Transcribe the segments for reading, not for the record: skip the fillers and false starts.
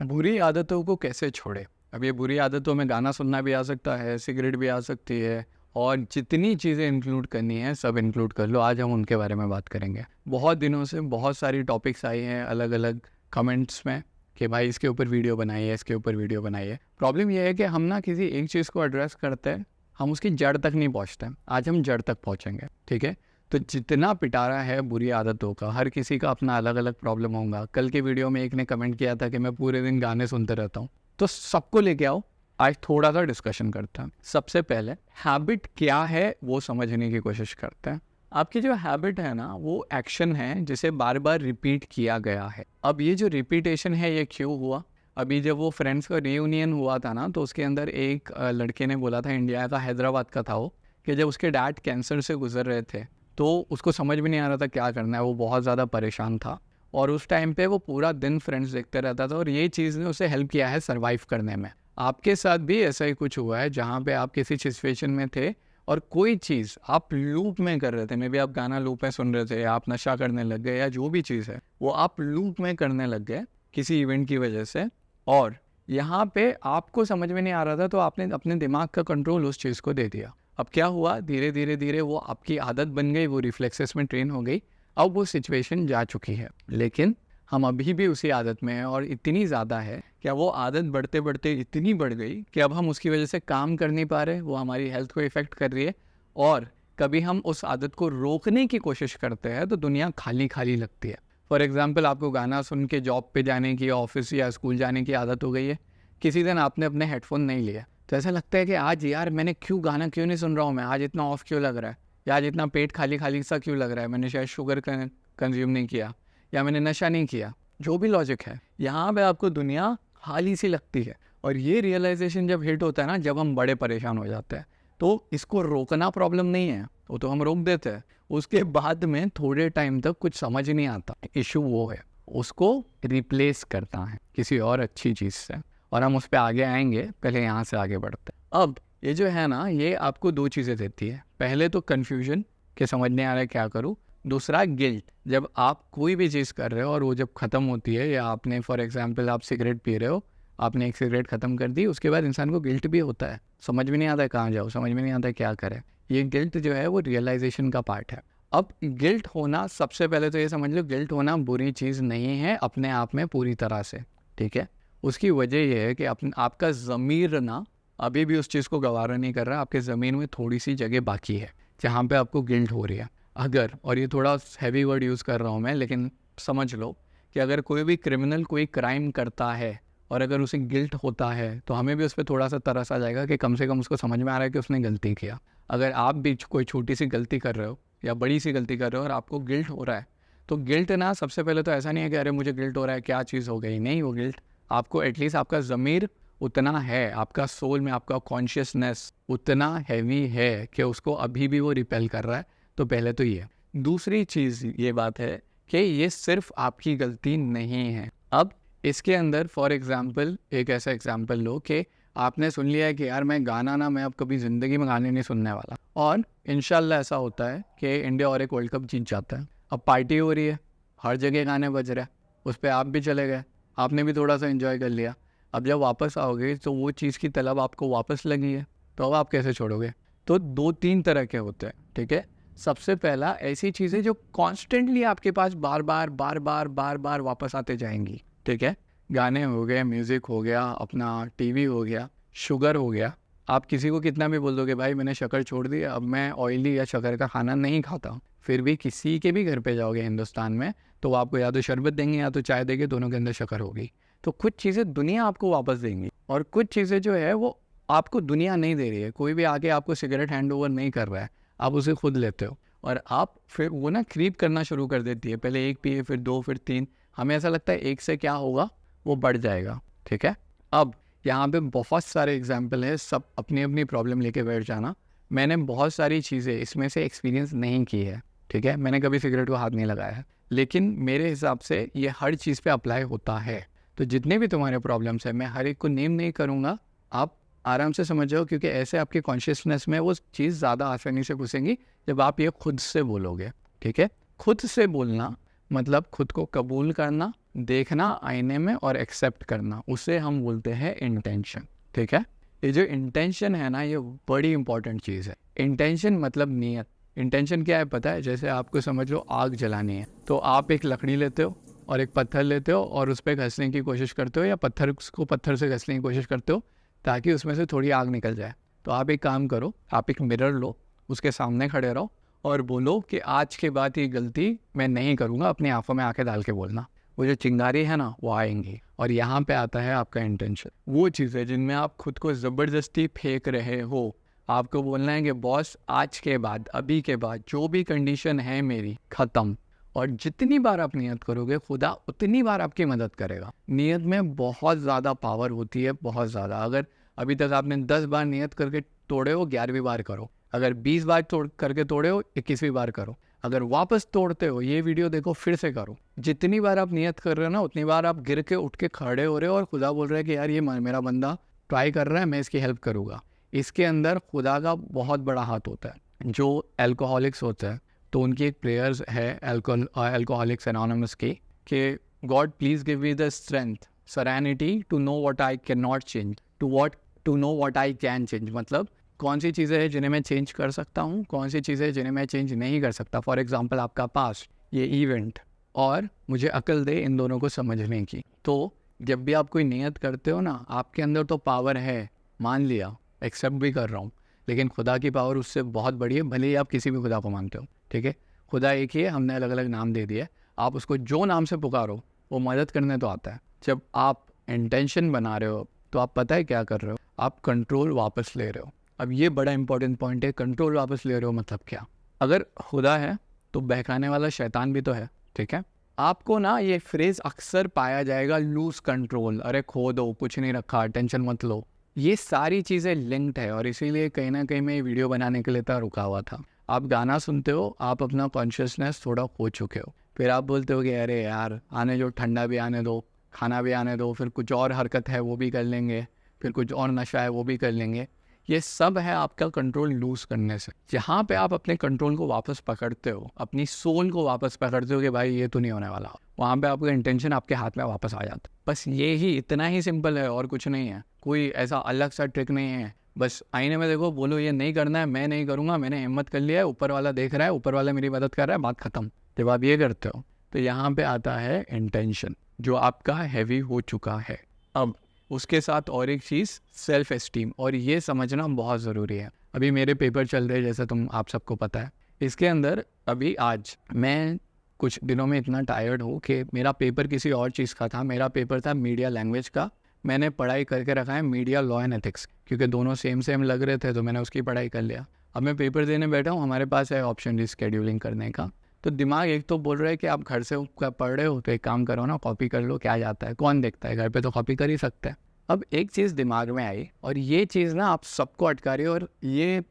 बुरी आदतों को कैसे छोड़े। अब ये बुरी आदतों में गाना सुनना भी आ सकता है, सिगरेट भी आ सकती है, और जितनी चीज़ें इंक्लूड करनी है सब इंक्लूड कर लो। आज हम उनके बारे में बात करेंगे। बहुत दिनों से बहुत सारी टॉपिक्स आई हैं अलग अलग कमेंट्स में कि भाई इसके ऊपर वीडियो बनाइए, इसके ऊपर वीडियो बनाइए। प्रॉब्लम यह है कि हम ना किसी एक चीज़ को एड्रेस करते हैं, हम उसकी जड़ तक नहीं पहुँचते। आज हम जड़ तक पहुँचेंगे, ठीक है। तो जितना पिटारा है बुरी आदतों का, हर किसी का अपना अलग अलग प्रॉब्लम होगा। कल के वीडियो में एक ने कमेंट किया था कि मैं पूरे दिन गाने सुनते रहता हूँ, तो सबको लेके आओ, आज थोड़ा सा डिस्कशन करते हैं। सबसे पहले हैबिट क्या है वो समझने की कोशिश करते हैं। आपकी जो हैबिट है ना, वो एक्शन है जिसे बार बार रिपीट किया गया है। अब ये जो रिपीटेशन है ये क्यों हुआ? अभी जब वो फ्रेंड्स का रियूनियन हुआ था ना, तो उसके अंदर एक लड़के ने बोला था, इंडिया का हैदराबाद का था वो, कि जब उसके डैड कैंसर से गुजर रहे थे तो उसको समझ में नहीं आ रहा था क्या करना है। वो बहुत ज़्यादा परेशान था और उस टाइम पे वो पूरा दिन फ्रेंड्स देखते रहता था, और ये चीज़ ने उसे हेल्प किया है सर्वाइव करने में। आपके साथ भी ऐसा ही कुछ हुआ है जहाँ पे आप किसी सिचुएशन में थे और कोई चीज़ आप लूप में कर रहे थे। मे बी आप गाना लूप में सुन रहे थे, या आप नशा करने लग गए, या जो भी चीज़ है वो आप लूप में करने लग गए किसी इवेंट की वजह से, और यहाँ पे आपको समझ में नहीं आ रहा था, तो आपने अपने दिमाग का कंट्रोल उस चीज़ को दे दिया। अब क्या हुआ, धीरे धीरे धीरे वो आपकी आदत बन गई, वो रिफ्लेक्सेस में ट्रेन हो गई। अब वो सिचुएशन जा चुकी है, लेकिन हम अभी भी उसी आदत में हैं, और इतनी ज़्यादा है कि वो आदत बढ़ते बढ़ते इतनी बढ़ गई कि अब हम उसकी वजह से काम कर नहीं पा रहे, वो हमारी हेल्थ को इफ़ेक्ट कर रही है। और कभी हम उस आदत को रोकने की कोशिश करते हैं तो दुनिया खाली खाली लगती है। फॉर एग्ज़ाम्पल, आपको गाना सुन के जॉब पे जाने की, ऑफिस या स्कूल जाने की आदत हो गई है। किसी दिन आपने अपने हेडफोन नहीं लिए, तो ऐसा लगता है कि आज यार मैंने गाना क्यों नहीं सुन रहा हूँ, मैं आज इतना ऑफ क्यों लग रहा है, या आज इतना पेट खाली खाली सा क्यों लग रहा है, मैंने शायद शुगर कंज्यूम नहीं किया, या मैंने नशा नहीं किया। जो भी लॉजिक है, यहाँ पे आपको दुनिया खाली सी लगती है। और ये रियलाइजेशन जब हिट होता है ना, जब हम बड़े परेशान हो जाते हैं, तो इसको रोकना प्रॉब्लम नहीं है, वो तो हम रोक देते हैं। उसके बाद में थोड़े टाइम तक कुछ समझ नहीं आता, इशू वो है, उसको रिप्लेस करता है किसी और अच्छी चीज़ से, और हम उस पर आगे आएंगे। पहले यहाँ से आगे बढ़ते हैं। अब ये जो है ना, ये आपको दो चीज़ें देती है। पहले तो कन्फ्यूजन कि समझ नहीं आ रहा है क्या करूँ। दूसरा गिल्ट, जब आप कोई भी चीज़ कर रहे हो और वो जब ख़त्म होती है, या आपने फॉर एग्जांपल आप सिगरेट पी रहे हो, आपने एक सिगरेट ख़त्म कर दी, उसके बाद इंसान को गिल्ट भी होता है, समझ में नहीं आता है कहाँ जाओ, समझ में नहीं आता है क्या करें। ये गिल्ट जो है वो रियलाइजेशन का पार्ट है। अब गिल्ट होना, सबसे पहले तो ये समझ लो, गिल्ट होना बुरी चीज़ नहीं है अपने आप में पूरी तरह से, ठीक है। उसकी वजह यह है कि आपका ज़मीर ना अभी भी उस चीज़ को गवारा नहीं कर रहा। आपके ज़मीन में थोड़ी सी जगह बाकी है जहाँ पे आपको गिल्ट हो रही है। अगर, और ये थोड़ा हैवी वर्ड यूज़ कर रहा हूँ मैं, लेकिन समझ लो कि अगर कोई भी क्रिमिनल कोई क्राइम करता है और अगर उसे गिल्ट होता है, तो हमें भी उस पर थोड़ा सा तरस आ जाएगा कि कम से कम उसको समझ में आ रहा है कि उसने गलती किया। अगर आप भी कोई छोटी सी गलती कर रहे हो या बड़ी सी गलती कर रहे हो और आपको गिल्ट हो रहा है, तो गिल्ट ना, सबसे पहले तो ऐसा नहीं है कि अरे मुझे गिल्ट हो रहा है, क्या चीज़ हो गई, नहीं। वो गिल्ट आपको, एटलीस्ट आपका ज़मीर उतना है, आपका सोल में आपका कॉन्शियसनेस उतना हैवी है कि उसको अभी भी वो रिपेल कर रहा है। तो पहले तो ये। दूसरी चीज़ ये बात है कि ये सिर्फ आपकी गलती नहीं है। अब इसके अंदर फॉर एग्ज़ाम्पल एक ऐसा एग्ज़ाम्पल लो कि आपने सुन लिया है कि यार मैं गाना ना, मैं अब कभी ज़िंदगी में गाने नहीं सुनने वाला, और इंशाल्लाह ऐसा होता है कि इंडिया और एक वर्ल्ड कप जीत जाता है। अब पार्टी हो रही है, हर जगह गाने बज रहे हैं, उस पर आप भी चले गए, आपने भी थोड़ा सा एंजॉय कर लिया। अब जब वापस आओगे तो वो चीज़ की तलब आपको वापस लगी है, तो अब आप कैसे छोड़ोगे? तो दो तीन तरह के होते हैं, ठीक है। सबसे पहला, ऐसी चीज़ें जो कॉन्स्टेंटली आपके पास बार बार वापस आते जाएंगी, ठीक है। गाने हो गए, म्यूज़िक हो गया, अपना टीवी हो गया, शुगर हो गया। आप किसी को कितना भी बोल दोगे भाई मैंने शक्कर छोड़ दी, अब मैं ऑयली या शक्कर का खाना नहीं खाता, फिर भी किसी के भी घर पे जाओगे हिंदुस्तान में, तो वो आपको या तो शरबत देंगे या तो चाय देंगे, दोनों के अंदर शक्कर होगी। तो कुछ चीज़ें दुनिया आपको वापस देंगी, और कुछ चीज़ें जो है वो आपको दुनिया नहीं दे रही है। कोई भी आके आपको सिगरेट हैंड ओवर नहीं कर रहा है, आप उसे खुद लेते हो, और आप फिर वो ना क्रीप करना शुरू कर देती है। पहले एक पिए, फिर दो, फिर तीन। हमें ऐसा लगता है एक से क्या होगा, वो बढ़ जाएगा, ठीक है। अब यहाँ पे बहुत सारे एग्जाम्पल है, सब अपनी अपनी प्रॉब्लम लेके बैठ जाना। मैंने बहुत सारी चीज़ें इसमें से एक्सपीरियंस नहीं की है, ठीक है। मैंने कभी सिगरेट को हाथ नहीं लगाया है, लेकिन मेरे हिसाब से ये हर चीज़ पे अप्लाई होता है। तो जितने भी तुम्हारे प्रॉब्लम्स हैं, मैं हर एक को नेम नहीं करूँगा, आप आराम से समझ जाओ, क्योंकि ऐसे आपके कॉन्शियसनेस में वो चीज़ ज़्यादा आसानी से घुसेंगी जब आप ये खुद से बोलोगे, ठीक है। खुद से बोलना मतलब खुद को कबूल करना देखना आईने में और एक्सेप्ट करना, उसे हम बोलते हैं इंटेंशन। ठीक है, ये जो इंटेंशन है ना, ये बड़ी इंपॉर्टेंट चीज़ है। इंटेंशन मतलब नीयत। इंटेंशन क्या है पता है? जैसे आपको समझ लो आग जलानी है, तो आप एक लकड़ी लेते हो और एक पत्थर लेते हो और उस पर घसने की कोशिश करते हो, या पत्थर को पत्थर से घसने की कोशिश करते हो ताकि उसमें से थोड़ी आग निकल जाए। तो आप एक काम करो, आप एक मिरर लो, उसके सामने खड़े रहो और बोलो कि आज के बाद ये गलती मैं नहीं करूँगा। अपनी आंखों में आंखें डाल के बोलना, वो जो चिंगारी है ना वो आएंगी। और यहाँ पे आता है आपका इंटेंशन, वो चीज़ें जिनमें आप खुद को ज़बरदस्ती फेंक रहे हो। आपको बोलना है कि बॉस आज के बाद, अभी के बाद जो भी कंडीशन है मेरी, ख़त्म। और जितनी बार आप नियत करोगे खुदा उतनी बार आपकी मदद करेगा। नियत में बहुत ज़्यादा पावर होती है, बहुत ज़्यादा। अगर अभी तक आपने 10 बार नियत करके तोड़े हो, 11वीं बार करो। अगर 20 बार करके तोड़े हो, 21वीं बार करो। अगर वापस तोड़ते हो, ये वीडियो देखो, फिर से करो। जितनी बार आप नियत कर रहे हो ना, उतनी बार आप गिर के उठ के खड़े हो रहे हो और खुदा बोल रहा है कि यार ये मेरा बंदा ट्राई कर रहा है, मैं इसकी हेल्प करूँगा। इसके अंदर खुदा का बहुत बड़ा हाथ होता है। जो एल्कोहलिक्स होते हैं, तो उनकी एक प्रेयर्स है एल्कोहलिक्स एनोनिमस की, कि God please give me the strength serenity to know what I can not change to know what I can change. मतलब कौन सी चीज़ें हैं जिन्हें मैं चेंज कर सकता हूँ, कौन सी चीज़ें हैं जिन्हें मैं चेंज नहीं कर सकता। फॉर एग्जांपल आपका पास्ट, ये इवेंट, और मुझे अकल दे इन दोनों को समझने की। तो जब भी आप कोई नियत करते हो ना, आपके अंदर तो पावर है, मान लिया, एक्सेप्ट भी कर रहा हूँ, लेकिन खुदा की पावर उससे बहुत बड़ी है, भले ही आप किसी भी खुदा को मानते हो। ठीक है, खुदा एक ही है, हमने अलग अलग नाम दे दिए। आप उसको जो नाम से पुकारो, वो मदद करने तो आता है। जब आप इंटेंशन बना रहे हो तो आप पता है क्या कर रहे हो, आप कंट्रोल वापस ले रहे हो। अब ये बड़ा इंपॉर्टेंट पॉइंट है, कंट्रोल वापस ले रहे हो मतलब क्या? अगर खुदा है तो बहकाने वाला शैतान भी तो है। ठीक है, आपको ना ये फ्रेज अक्सर पाया जाएगा, लूज कंट्रोल, अरे खो दो, कुछ नहीं रखा, टेंशन मत लो। ये सारी चीज़ें लिंक्ड है, और इसीलिए कहीं ना कहीं मैं ये वीडियो बनाने के लिए था रुका हुआ था। आप गाना सुनते हो, आप अपना कॉन्शियसनेस थोड़ा खो चुके हो, फिर आप बोलते हो कि अरे यार आने जो, ठंडा भी आने दो, खाना भी आने दो, फिर कुछ और हरकत है वो भी कर लेंगे, फिर कुछ और नशा है वो भी कर लेंगे। ये सब है आपका कंट्रोल लूज करने से। जहाँ पे आप अपने कंट्रोल को वापस पकड़ते हो, अपनी सोल को वापस पकड़ते हो कि भाई ये तो नहीं होने वाला, वहाँ पे आपका इंटेंशन आपके हाथ में वापस आ जाता है। बस ये ही, इतना ही सिंपल है, और कुछ नहीं है। कोई ऐसा अलग सा ट्रिक नहीं है। बस आईने में देखो, बोलो ये नहीं करना है, मैं नहीं करूँगा, मैंने हिम्मत कर लिया है, ऊपर वाला देख रहा है, ऊपर वाला मेरी मदद कर रहा है, बात खत्म। जब आप ये करते हो तो यहाँ पे आता है इंटेंशन, जो आपका हैवी हो चुका है। अब उसके साथ और एक चीज़, सेल्फ एस्टीम, और ये समझना बहुत ज़रूरी है। अभी मेरे पेपर चल रहे हैं, जैसा आप सबको पता है। इसके अंदर अभी आज मैं कुछ दिनों में इतना टायर्ड हूँ कि मेरा पेपर किसी और चीज़ का था। मेरा पेपर था मीडिया लैंग्वेज का। मैंने पढ़ाई करके रखा है मीडिया लॉ एंड एथिक्स, क्योंकि दोनों सेम लग रहे थे, तो मैंने उसकी पढ़ाई कर लिया। अब मैं पेपर देने बैठा हूँ, हमारे पास है ऑप्शन रिस्केड्यूलिंग करने का। तो दिमाग एक तो बोल रहा है कि आप घर से पढ़ रहे हो तो एक काम करो ना, कॉपी कर लो, क्या जाता है, कौन देखता है, घर पे तो कॉपी कर ही सकते हैं। अब एक चीज़ दिमाग में आई, और ये चीज़ ना आप सबको अटका रही है, और ये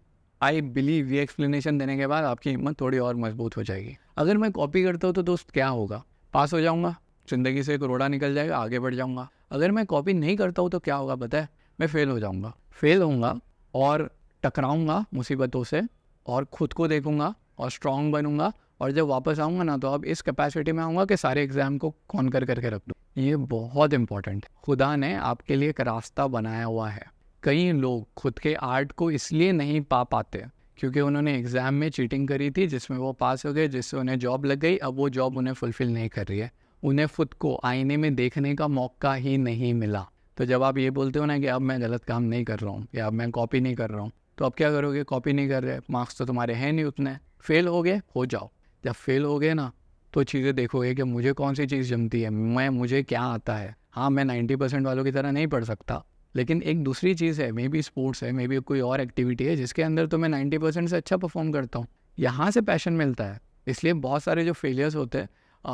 आई बिलीव, ये एक्सप्लेनेशन देने के बाद आपकी हिम्मत थोड़ी और मजबूत हो जाएगी। अगर मैं कॉपी करता हूँ तो दोस्त क्या होगा? पास हो जाऊँगा, ज़िंदगी से एक रोड़ा निकल जाएगा, आगे बढ़ जाऊँगा। अगर मैं कॉपी नहीं करता हूँ तो क्या होगा पता है? मैं फेल हो जाऊँगा, फेल होऊंगा और टकराऊँगा मुसीबतों से, और ख़ुद को देखूँगा और स्ट्रॉन्ग बनूँगा, और जब वापस आऊँगा ना, तो अब इस कैपेसिटी में आऊँगा कि सारे एग्ज़ाम को कौन करके रख दूँ। ये बहुत इंपॉर्टेंट है। खुदा ने आपके लिए एक रास्ता बनाया हुआ है। कई लोग खुद के आर्ट को इसलिए नहीं पा पाते क्योंकि उन्होंने एग्ज़ाम में चीटिंग करी थी, जिसमें वो पास हो गए, जिससे उन्हें जॉब लग गई। अब वो जॉब उन्हें फुलफ़िल नहीं कर रही है, उन्हें खुद को आईने में देखने का मौका ही नहीं मिला। तो जब आप ये बोलते हो ना कि अब मैं गलत काम नहीं कर रहा हूँ, या अब मैं कॉपी नहीं कर रहा हूँ, तो अब क्या करोगे? कॉपी नहीं कर रहे, मार्क्स तो तुम्हारे हैं नहीं उतने, फेल हो गए, हो जाओ। जब फेल हो गए ना, तो चीज़ें देखोगे कि मुझे कौन सी चीज़ जमती है, मुझे क्या आता है। हाँ, मैं 90% वालों की तरह नहीं पढ़ सकता, लेकिन एक दूसरी चीज़ है, मे बी स्पोर्ट्स है, मे बी कोई और एक्टिविटी है जिसके अंदर तो मैं 90% से अच्छा परफॉर्म करता हूँ। यहाँ से पैशन मिलता है। इसलिए बहुत सारे जो फेलियर्स होते हैं,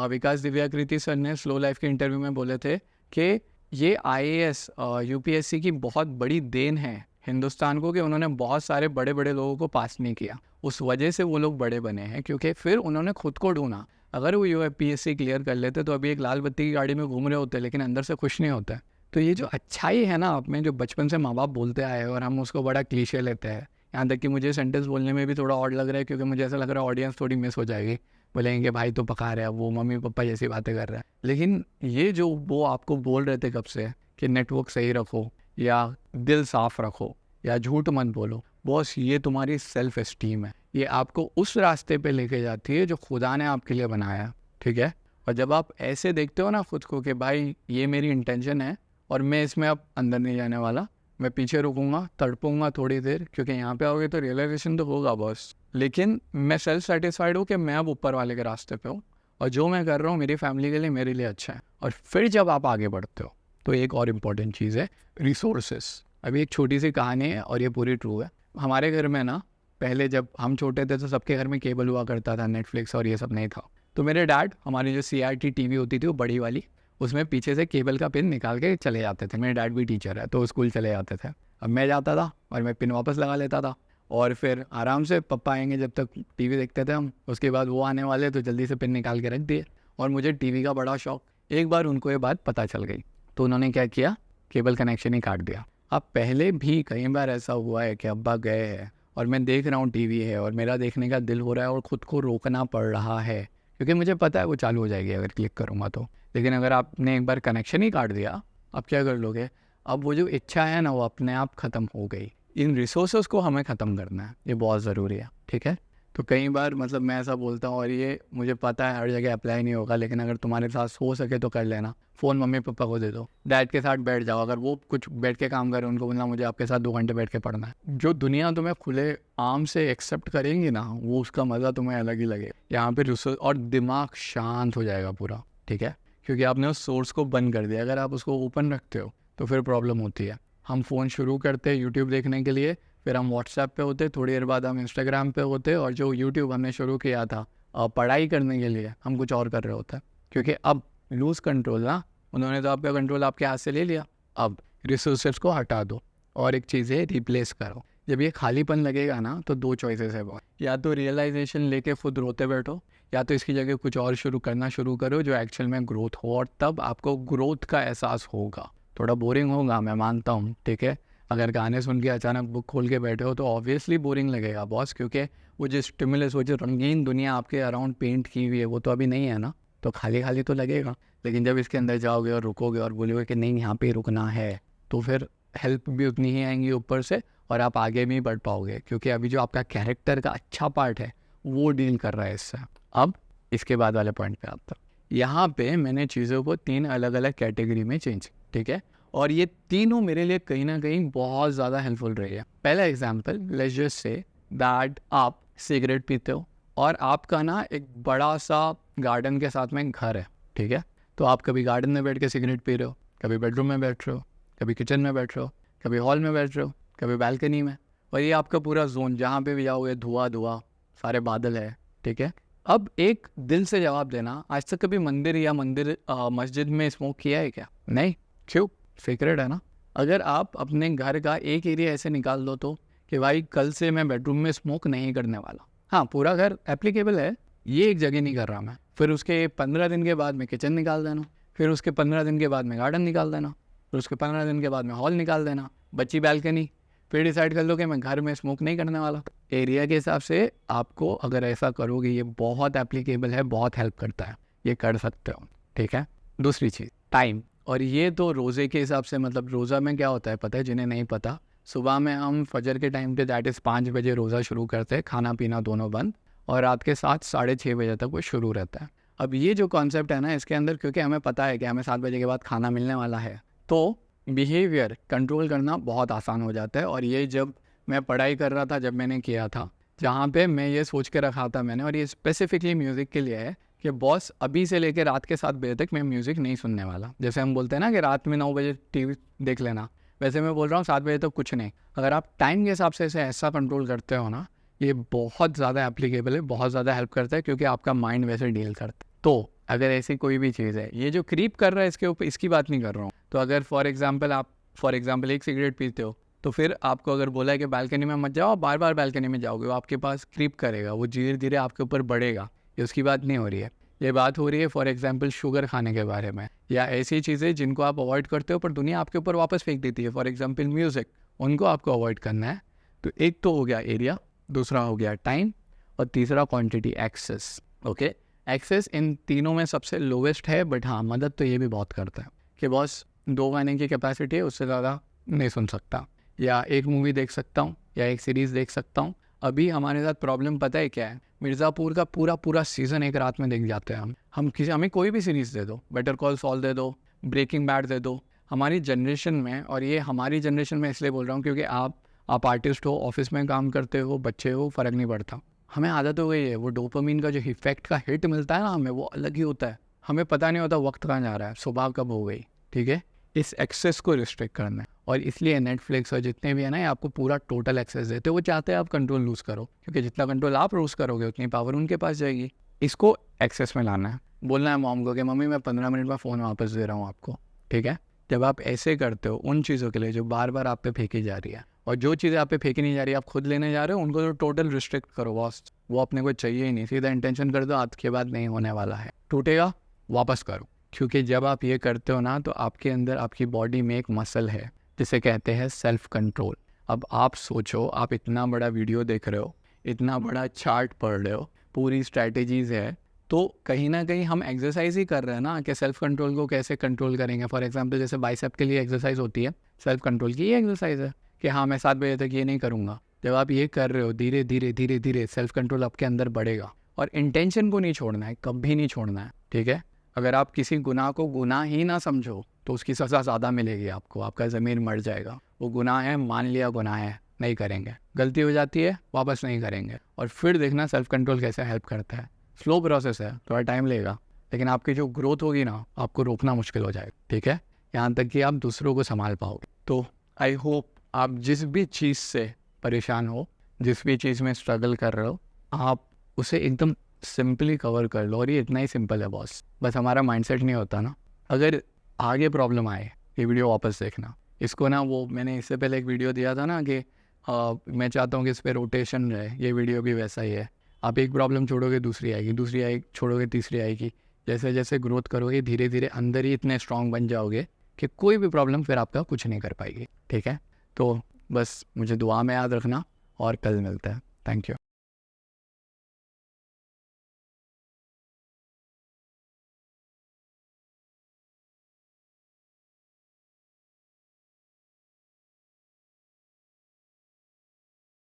विकास दिव्याकृति सर ने स्लो लाइफ के इंटरव्यू में बोले थे कि ये IAS UPSC की बहुत बड़ी देन है हिंदुस्तान को, कि उन्होंने बहुत सारे बड़े बड़े लोगों को पास नहीं किया। उस वजह से वो लोग बड़े बने हैं, क्योंकि फिर उन्होंने खुद को ढूंढा। अगर वो UPSC क्लियर कर लेते तो अभी एक लाल बत्ती की गाड़ी में घूम रहे होते, लेकिन अंदर से खुश नहीं होते। तो ये जो अच्छाई है ना आप में, जो बचपन से माँ बाप बोलते आए और हम उसको बड़ा क्लीशे लेते हैं, यहाँ तक कि मुझे सेंटेंस बोलने में भी थोड़ा ऑड लग रहा है, क्योंकि मुझे ऐसा लग रहा है ऑडियंस थोड़ी मिस हो जाएगी। बोलेंगे भाई तो पका रहा है, वो मम्मी पापा जैसी बातें कर रहा है। लेकिन ये जो वो आपको बोल रहे थे कब से कि नेटवर्क सही रखो या दिल साफ रखो या झूठ मत बोलो, बॉस ये तुम्हारी सेल्फ एस्टीम है। ये आपको उस रास्ते पे लेके जाती है जो खुदा ने आपके लिए बनाया, ठीक है। और जब आप ऐसे देखते हो ना खुद को कि भाई ये मेरी इंटेंशन है और मैं इसमें अब अंदर नहीं जाने वाला, मैं पीछे रुकूंगा, तड़पूंगा थोड़ी देर, क्योंकि यहाँ पे आओगे तो रियलाइजेशन तो होगा बॉस, लेकिन मैं सेल्फ सेटिस्फाइड हूँ कि मैं अब ऊपर वाले के रास्ते पे हूँ और जो मैं कर रहा हूँ मेरी फैमिली के लिए, मेरे लिए अच्छा है। और फिर जब आप आगे बढ़ते हो तो एक और इम्पॉर्टेंट चीज़ है रिसोर्सेस। अभी एक छोटी सी कहानी है और ये पूरी ट्रू है। हमारे घर में ना पहले जब हम छोटे थे तो सबके घर में केबल हुआ करता था, नेटफ्लिक्स और ये सब नहीं था। तो मेरे डैड हमारी जो CRT टीवी होती थी वो बड़ी वाली, उसमें पीछे से केबल का पिन निकाल के चले जाते थे। मेरे डैड भी टीचर है तो स्कूल चले जाते थे। अब मैं जाता था और मैं पिन वापस लगा लेता था और फिर आराम से पप्पा आएंगे जब तक टीवी देखते थे हम, उसके बाद वो आने वाले तो जल्दी से पिन निकाल के रख दिए। और मुझे टीवी का बड़ा शौक, एक बार उनको ये बात पता चल गई तो उन्होंने क्या किया, केबल कनेक्शन ही काट दिया। अब पहले भी कई बार ऐसा हुआ है कि अब्बा गए हैं और मैं देख रहा हूँ टीवी है और मेरा देखने का दिल हो रहा है और ख़ुद को रोकना पड़ रहा है क्योंकि मुझे पता है वो चालू हो जाएगी अगर क्लिक करूँगा तो। लेकिन अगर आपने एक बार कनेक्शन ही काट दिया, अब क्या कर लोगे? अब वो जो इच्छा है ना वो अपने आप ख़त्म हो गई। इन रिसोर्सेज को हमें ख़त्म करना है, ये बहुत ज़रूरी है, ठीक है। तो कई बार मतलब मैं ऐसा बोलता हूँ और ये मुझे पता है हर जगह अप्लाई नहीं होगा, लेकिन अगर तुम्हारे साथ हो सके तो कर लेना। फ़ोन मम्मी पापा को दे दो, डैड के साथ बैठ जाओ, अगर वो कुछ बैठ के काम करें उनको बोलना मुझे आपके साथ 2 घंटे बैठ के पढ़ना है। जो दुनिया तुम्हें खुले आम से एक्सेप्ट करेंगी ना वो उसका मज़ा तुम्हें अलग ही लगेगा। यहाँ पे रिसोर्स और दिमाग शांत हो जाएगा पूरा, ठीक है, क्योंकि आपने उस सोर्स को बंद कर दिया। अगर आप उसको ओपन रखते हो तो फिर प्रॉब्लम होती है। हम फ़ोन शुरू करते हैं यूट्यूब देखने के लिए, फिर हम व्हाट्सएप पे होते, थोड़ी देर बाद हम इंस्टाग्राम पे होते और जो यूट्यूब हमने शुरू किया था पढ़ाई करने के लिए हम कुछ और कर रहे होते हैं। क्योंकि अब लूज़ कंट्रोल ना, उन्होंने तो आपका कंट्रोल आपके हाथ से ले लिया। अब रिसोर्सेज को हटा दो और एक चीज़ है रिप्लेस करो। जब ये खालीपन लगेगा ना तो 2 चॉइसेस है बहुत, या तो रियलाइजेशन लेके खुद रोते बैठो या तो इसकी जगह कुछ और करना शुरू करो जो एक्चुअल में ग्रोथ हो, और तब आपको ग्रोथ का एहसास होगा। थोड़ा बोरिंग होगा मैं मानता हूँ, ठीक है। अगर गाने सुन के अचानक बुक खोल के बैठे हो तो ऑब्वियसली बोरिंग लगेगा बॉस, क्योंकि वो जो स्टिमुलस, वो जो रंगीन दुनिया आपके अराउंड पेंट की हुई है वो तो अभी नहीं है ना, तो खाली खाली तो लगेगा। लेकिन जब इसके अंदर जाओगे और रुकोगे और बोलोगे कि नहीं यहाँ पे रुकना है, तो फिर हेल्प भी उतनी ही आएंगी ऊपर से और आप आगे भी बढ़ पाओगे, क्योंकि अभी जो आपका कैरेक्टर का अच्छा पार्ट है वो डील कर रहा है इससे। अब इसके बाद वाले पॉइंट पे आता हूँ। यहाँ पे मैंने चीज़ों को 3 अलग अलग कैटेगरी में चेंज, ठीक है, और ये तीनों मेरे लिए कहीं ना कहीं बहुत ज़्यादा हेल्पफुल रही है। पहला example, let's just say that आप सिगरेट पीते हो और आपका ना एक बड़ा सा गार्डन के साथ में घर है, ठीक है। तो आप कभी गार्डन में बैठ के सिगरेट पी रहे हो, कभी बेडरूम में बैठ रहे हो, कभी किचन में बैठ रहे हो, कभी हॉल में बैठ रहे हो, कभी बालकनी में, और ये आपका पूरा जोन, जहाँ पे भी जाओगे धुआं धुआं, सारे बादल है, ठीक है। अब एक दिल से जवाब देना, आज तक कभी मंदिर या मस्जिद में स्मोक किया है क्या? नहीं। क्यों? सीक्रेट है ना। अगर आप अपने घर का एक एरिया ऐसे निकाल दो तो कि भाई कल से मैं बेडरूम में स्मोक नहीं करने वाला, हाँ पूरा घर एप्लीकेबल है, ये एक जगह नहीं कर रहा मैं, फिर उसके 15 दिन के बाद में किचन निकाल देना, फिर उसके 15 दिन के बाद में गार्डन निकाल देना, फिर उसके 15 दिन के बाद में हॉल निकाल देना, बच्ची बैल्कनी, फिर डिसाइड कर लो कि मैं घर में स्मोक नहीं करने वाला। एरिया के हिसाब से आपको अगर ऐसा करोगे, ये बहुत एप्लीकेबल है, बहुत हेल्प करता है, ये कर सकते हो, ठीक है। दूसरी चीज़ टाइम, और ये तो रोज़े के हिसाब से, मतलब रोज़ा में क्या होता है पता है जिन्हें नहीं पता, सुबह में हम फजर के टाइम पे दैट इज़ 5 बजे रोज़ा शुरू करते हैं, खाना पीना दोनों बंद, और रात के 7 साढ़े 6 बजे तक वो शुरू रहता है। अब ये जो कॉन्सेप्ट है ना इसके अंदर, क्योंकि हमें पता है कि हमें 7 बजे के बाद खाना मिलने वाला है, तो बिहेवियर कंट्रोल करना बहुत आसान हो जाता है। और ये जब मैं पढ़ाई कर रहा था, जब मैंने किया था, जहाँ पे मैं ये सोच के रखा था मैंने, और ये स्पेसिफिकली म्यूज़िक के लिए है कि बॉस अभी से लेकर रात के 7 बजे तक मैं म्यूज़िक नहीं सुनने वाला। जैसे हम बोलते हैं ना कि रात में 9 बजे टीवी देख लेना, वैसे मैं बोल रहा हूँ 7 बजे तक कुछ नहीं। अगर आप टाइम के हिसाब से इसे ऐसा कंट्रोल करते हो ना, ये बहुत ज़्यादा एप्लीकेबल है, बहुत ज़्यादा हेल्प करता है, क्योंकि आपका माइंड वैसे डील करता है। तो अगर ऐसी कोई भी चीज़ है, ये जो क्रीप कर रहा है इसके ऊपर, इसकी बात नहीं कर रहा हूँ। तो अगर फॉर एग्जाम्पल एक सिगरेट पीते हो, तो फिर आपको अगर बोला है कि बालकनी में मत जाओ, बार बार बालकनी में जाओगे, वो आपके पास क्रीप करेगा, वो धीरे धीरे आपके ऊपर बढ़ेगा। ये उसकी बात नहीं हो रही है, ये बात हो रही है फॉर एग्जांपल शुगर खाने के बारे में, या ऐसी चीज़ें जिनको आप अवॉइड करते हो पर दुनिया आपके ऊपर वापस फेंक देती है, फॉर एग्जांपल म्यूज़िक, उनको आपको अवॉइड करना है। तो एक तो हो गया एरिया, दूसरा हो गया टाइम, और तीसरा क्वांटिटी एक्सेस, ओके। एक्सेस इन तीनों में सबसे लोवेस्ट है, बट हाँ मदद तो ये भी बहुत करता है कि बॉस 2 गाने की कैपेसिटी है, उससे ज़्यादा नहीं सुन सकता, या एक मूवी देख सकता हूँ, या एक सीरीज़ देख सकता हूँ। अभी हमारे साथ प्रॉब्लम पता है क्या है, मिर्ज़ापुर का पूरा पूरा सीज़न एक रात में देख जाते हैं हम हमें कोई भी सीरीज़ दे दो, बेटर कॉल सॉल दे दो, ब्रेकिंग बैड दे दो। हमारी जनरेशन में, और ये हमारी जनरेशन में इसलिए बोल रहा हूँ क्योंकि आप आर्टिस्ट हो, ऑफिस में काम करते हो, बच्चे हो, फ़र्क नहीं पड़ता, हमें आदत हो गई है। वो डोपामिन का जो इफेक्ट का हिट मिलता है ना हमें, वो अलग ही होता है। हमें पता नहीं होता वक्त कहाँ जा रहा है, सुबह कब हो गई। ठीक है, इस एक्सेस को रिस्ट्रिक्ट करना है, और इसलिए नेटफ्लिक्स और जितने भी है ना, ये आपको पूरा टोटल एक्सेस देते हैं। वो चाहते हैं आप कंट्रोल लूज़ करो, क्योंकि जितना कंट्रोल आप लूज़ करोगे उतनी पावर उनके पास जाएगी। इसको एक्सेस में लाना है। बोलना है मॉम को कि मम्मी मैं 15 मिनट में फ़ोन वापस दे रहा हूँ आपको। ठीक है, जब आप ऐसे करते हो उन चीज़ों के लिए जो बार बार आप पे फेंकी जा रही है, और जो चीज़ें आप पे फेंकी नहीं जा रही, आप खुद लेने जा रहे हो, उनको तो टोटल रिस्ट्रिक्ट करो बॉस। वो अपने को चाहिए ही नहीं, सीधा इंटेंशन कर दो आज के बाद नहीं होने वाला है, टूटेगा वापस करो। क्योंकि जब आप ये करते हो ना, तो आपके अंदर, आपकी बॉडी में एक मसल है जिसे कहते हैं सेल्फ कंट्रोल। अब आप सोचो, आप इतना बड़ा वीडियो देख रहे हो, इतना बड़ा चार्ट पढ़ रहे हो, पूरी स्ट्रैटेजीज है, तो कहीं ना कहीं हम एक्सरसाइज ही कर रहे हैं ना कि सेल्फ कंट्रोल को कैसे कंट्रोल करेंगे। फॉर एग्जांपल जैसे बाइसेप के लिए एक्सरसाइज होती है, सेल्फ कंट्रोल की ये एक्सरसाइज है कि हाँ मैं 7 बजे तक ये नहीं करूँगा। जब आप ये कर रहे हो, धीरे धीरे धीरे धीरे सेल्फ कंट्रोल आपके अंदर बढ़ेगा। और इंटेंशन को नहीं छोड़ना है, कभी नहीं छोड़ना है। ठीक है, अगर आप किसी गुनाह को गुनाह ही ना समझो तो उसकी सज़ा ज़्यादा मिलेगी आपको, आपका ज़मीर मर जाएगा। वो गुनाह है, मान लिया गुनाह है, नहीं करेंगे, गलती हो जाती है वापस नहीं करेंगे, और फिर देखना सेल्फ कंट्रोल कैसे हेल्प करता है। स्लो प्रोसेस है, थोड़ा टाइम लगेगा, लेकिन आपकी जो ग्रोथ होगी ना, आपको रोकना मुश्किल हो जाएगा। ठीक है, यहाँ तक कि आप दूसरों को संभाल पाओगे। तो आई होप आप जिस भी चीज़ से परेशान हो, जिस भी चीज़ में स्ट्रगल कर रहे हो, आप उसे एकदम सिंपली कवर कर लो। और ये इतना ही सिंपल है बॉस, बस हमारा माइंडसेट नहीं होता ना। अगर आगे प्रॉब्लम आए, ये वीडियो वापस देखना। इसको ना, वो मैंने इससे पहले एक वीडियो दिया था ना कि मैं चाहता हूँ कि इस पर रोटेशन रहे, ये वीडियो भी वैसा ही है। आप एक प्रॉब्लम छोड़ोगे दूसरी आएगी, दूसरी आएगी छोड़ोगे तीसरी आएगी। जैसे जैसे ग्रोथ करोगे, धीरे धीरे अंदर ही इतने स्ट्रांग बन जाओगे कि कोई भी प्रॉब्लम फिर आपका कुछ नहीं कर पाएगी। ठीक है, तो बस मुझे दुआ में याद रखना, और कल मिलता है। Thank you.